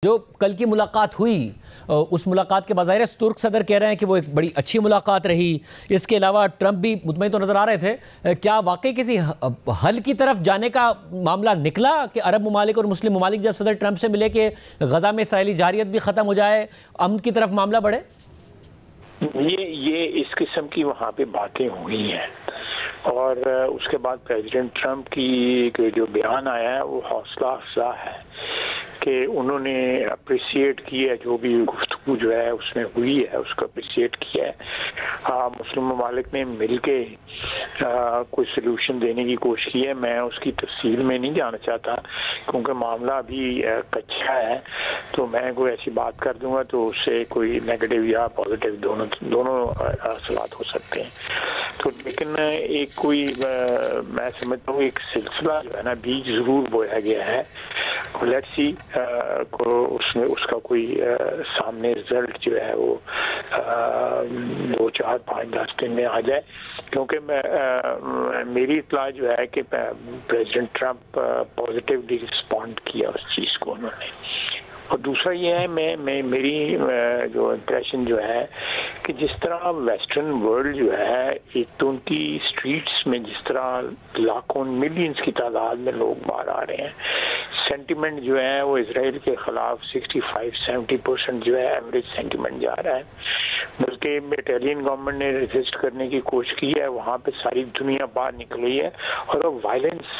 जो कल की मुलाकात हुई उस मुलाकात के बज़ाहिर तुर्क सदर कह रहे हैं कि वो एक बड़ी अच्छी मुलाकात रही। इसके अलावा ट्रंप भी मुतमईन तो नज़र आ रहे थे। क्या वाकई किसी हल की तरफ जाने का मामला निकला कि अरब ममालिक और मुस्लिम ममालिक जब सदर ट्रंप से मिले कि गजा में इसराइली जारियत भी ख़त्म हो जाए, अमन की तरफ मामला बढ़े? ये इस किस्म की वहाँ पे बातें हुई हैं और उसके बाद प्रेसिडेंट ट्रंप की जो बयान आया है वो हौसला अफजा है कि उन्होंने अप्रिशिएट किया जो भी गुफ्तगू जो है उसमें हुई है उसको अप्रिशिएट किया है। मुस्लिम ममालिक ने मिल के कोई सलूशन देने की कोशिश की है। मैं उसकी तफसील में नहीं जाना चाहता क्योंकि मामला अभी कच्चा है, तो मैं कोई ऐसी बात कर दूंगा तो उससे कोई नेगेटिव या पॉजिटिव दोनों असलात हो सकते हैं। तो लेकिन एक कोई मैं समझता हूँ एक सिलसिला जो है ना बीज ज़रूर बोया गया है। लेट्स सी को उसमें उसका कोई सामने रिजल्ट जो है वो 2, 4, 5, 10 दिन में आ जाए, क्योंकि मेरी इत्तला जो है कि प्रेसिडेंट ट्रंप पॉजिटिवली रिस्पॉन्ड किया उस चीज़ को उन्होंने। और दूसरा ये है मेरी जो इम्प्रेशन जो है कि जिस तरह वेस्टर्न वर्ल्ड जो है एक तो उनकी स्ट्रीट्स में जिस तरह लाखों मिलियंस की तादाद में लोग बाहर आ रहे हैं, सेंटिमेंट जो है वो इजराइल के खिलाफ 65-70% जो है एवरेज सेंटिमेंट जा रहा है। बल्कि इटालियन गवर्नमेंट ने रेजिस्ट करने की कोशिश की है, वहाँ पे सारी दुनिया बाहर निकली है और अब वायलेंस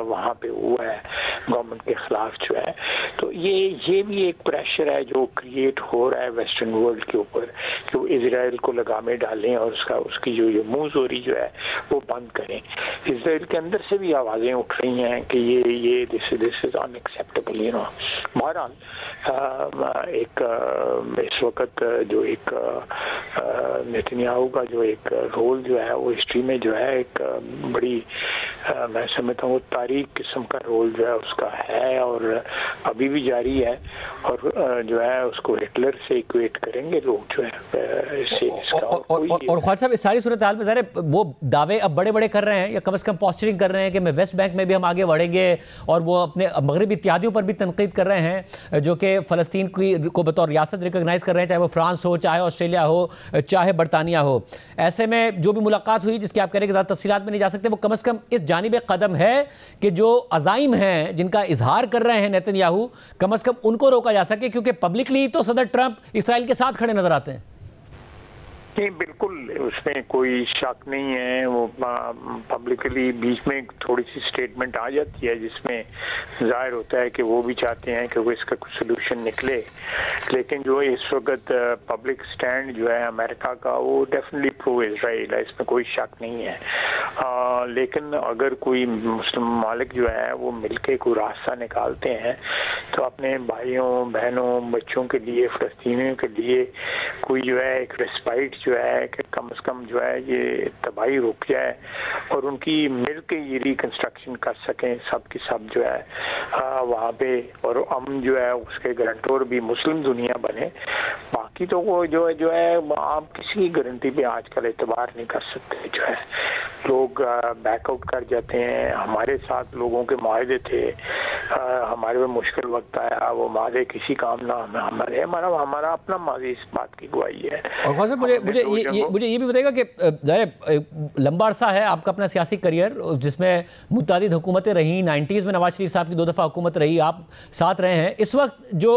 वहाँ पे हुआ है गवर्नमेंट के खिलाफ जो है। तो ये भी एक प्रेशर है जो क्रिएट हो रहा है वेस्टर्न वर्ल्ड के ऊपर कि वो इजराइल को लगामे डालें और उसकी जो मुंहजोरी जो है वो बंद करें। इजराइल के अंदर से भी आवाज़ें उठ रही हैं कि ये this is unacceptable, you know. बहरहाल एक इस वक्त जो एक नेतन्याहू का जो एक रोल जो है वो हिस्ट्री में जो है एक बड़ी मैं समझता हूँ तारीख किस्म का रोल जो है उसका है और अभी भी जारी है और जो है उसको हिटलर से इक्वेट करेंगे लोग जो है इससे और ख्वाजा साहब इस सारी सूरत हाल में ज़रा वो दावे अब बड़े बड़े कर रहे हैं या कम से कम पोस्चरिंग कर रहे हैं कि मैं वेस्ट बैंक में भी हम आगे बढ़ेंगे और वो अपने मगरबी इत्तेहादियों पर भी तनकीद कर रहे हैं जो कि फ़लस्तीन को बतौर रियासत रिकॉग्नाइज कर रहे हैं, चाहे वो फ्रांस हो, चाहे ऑस्ट्रेलिया हो, चाहे बरतानिया हो। ऐसे में जो भी मुलाकात हुई जिसकी आप कह रहे हैं कि ज़्यादा तफसीलात में नहीं जा सकते, वो कम से कम इस जानिब कदम है कि जो अज़ाइम हैं जिनका इजहार कर रहे हैं नेतन्याहू कम से कम उनको रोका जा सके, क्योंकि पब्लिकली तो सदर ट्रंप इसराइल के साथ खड़े नजर आते हैं। नहीं, बिल्कुल उसमें कोई शक नहीं है। वो पब्लिकली बीच में थोड़ी सी स्टेटमेंट आ जाती है जिसमें जाहिर होता है कि वो भी चाहते हैं कि वो इसका कुछ सोल्यूशन निकले, लेकिन जो इस वक्त पब्लिक स्टैंड जो है अमेरिका का वो डेफिनेटली प्रो इजराइल है, इसमें कोई शक नहीं है। लेकिन अगर कोई मुस्लिम ममालिक जो है वो मिलके कोई रास्ता निकालते हैं तो अपने भाइयों बहनों बच्चों के लिए, फ़लस्तीनियों के लिए कोई जो है एक रिस्पाइट जो है कि कम से कम जो है ये तबाही रुक जाए और उनकी मिल के ये रिकन्स्ट्रक्शन कर सकें सब की सब जो है वहाँ पे, और अमन जो है उसके गारंटर भी मुस्लिम दुनिया बने। बाकी तो वो जो है आप किसी की गारंटी पे आजकल एतबार नहीं कर सकते, जो है लोग बैकआउट कर जाते हैं। हमारे साथ लोगों के माहदे थे, हमारे में मुश्किल वक्त आया, वो माहदे किसी काम ना हमारा अपना माजी इस बात की गवाही है। और ख्वाजा मुझे ये भी बताइएगा कि ज़ाहिर लंबा अरसा है आपका अपना सियासी करियर जिसमें मुतअद्दिद हुकूमतें रहीं, 90s में नवाज शरीफ साहब की 2 दफ़ा हुकूमत रही, आप साथ रहे हैं। इस वक्त जो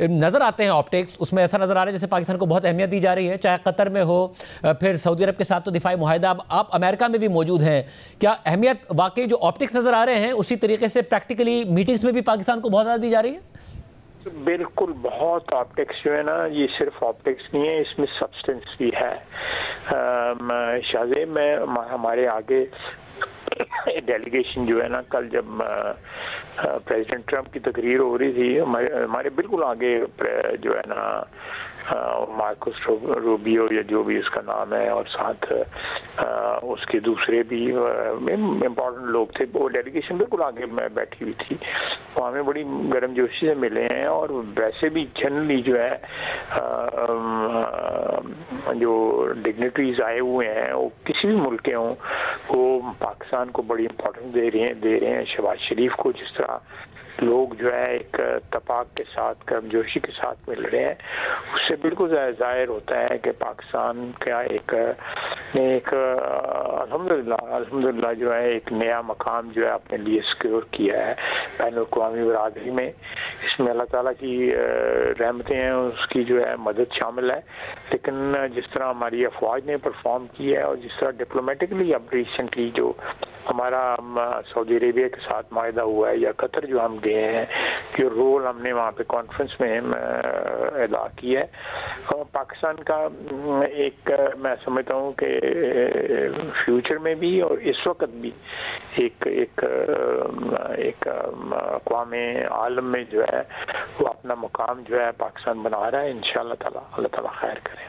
नज़र आते हैं ऑप्टिक्स उसमें ऐसा नज़र आ रहा है जैसे पाकिस्तान को बहुत अहमियत दी जा रही है, चाहे कतर में हो, फिर सऊदी अरब के साथ तो दिफाई मुआहदा, अब आप अमेरिका में भी मौजूद हैं। क्या अहमियत वाकई जो ऑप्टिक्स नज़र आ रहे हैं उसी तरीके से प्रैक्टिकली मीटिंग्स में भी पाकिस्तान को बहुत ज़्यादा दी जा रही है? बिल्कुल, बहुत ऑप्टिक्स जो है ना, ये सिर्फ ऑप्टिक्स नहीं है, इसमें सब्सटेंस भी है। शाहजेब में हमारे आगे डेलीगेशन जो है ना, कल जब प्रेसिडेंट ट्रंप की तकरीर हो रही थी, हमारे बिल्कुल आगे जो है ना मार्कोस रूबियो या जो भी उसका नाम है और साथ उसके दूसरे भी इम्पोर्टेंट लोग थे, वो डेलीगेशन बिल्कुल आगे मैं बैठी हुई थी। वो हमें बड़ी गर्मजोशी से मिले हैं और वैसे भी जनरली जो है जो डिग्निटरीज आए हुए हैं वो किसी भी मुल्क के हों, वो पाकिस्तान को बड़ी इम्पोर्टेंस दे रहे हैं। शहबाज शरीफ को जिस तरह लोग जो है एक तपाक के साथ, गर्मजोशी के साथ मिल रहे हैं, उससे बिल्कुल जाहिर होता है कि पाकिस्तान का एक अल्हम्दुलिल्लाह जो है एक नया मकाम जो है अपने लिए सिक्योर किया है बैनुल-अक़वामी बरादरी में। इसमें अल्लाह ताला की रहमतें हैं, उसकी जो है मदद शामिल है। लेकिन जिस तरह हमारी अफवाज ने परफॉर्म किया है और जिस तरह डिप्लोमेटिकली अब रिसेंटली जो हमारा सऊदी अरेबिया के साथ माहिदा हुआ है या कतर जो हम गए हैं, जो रोल हमने वहाँ पे कॉन्फ्रेंस में अदा किया है, और पाकिस्तान का एक मैं समझता हूँ कि फ्यूचर में भी और इस वक्त भी एक अक़वाम आलम में जो है वो अपना मुकाम जो है पाकिस्तान बना रहा है। इंशाअल्लाह ताला अल्लाह ताला खैर करे।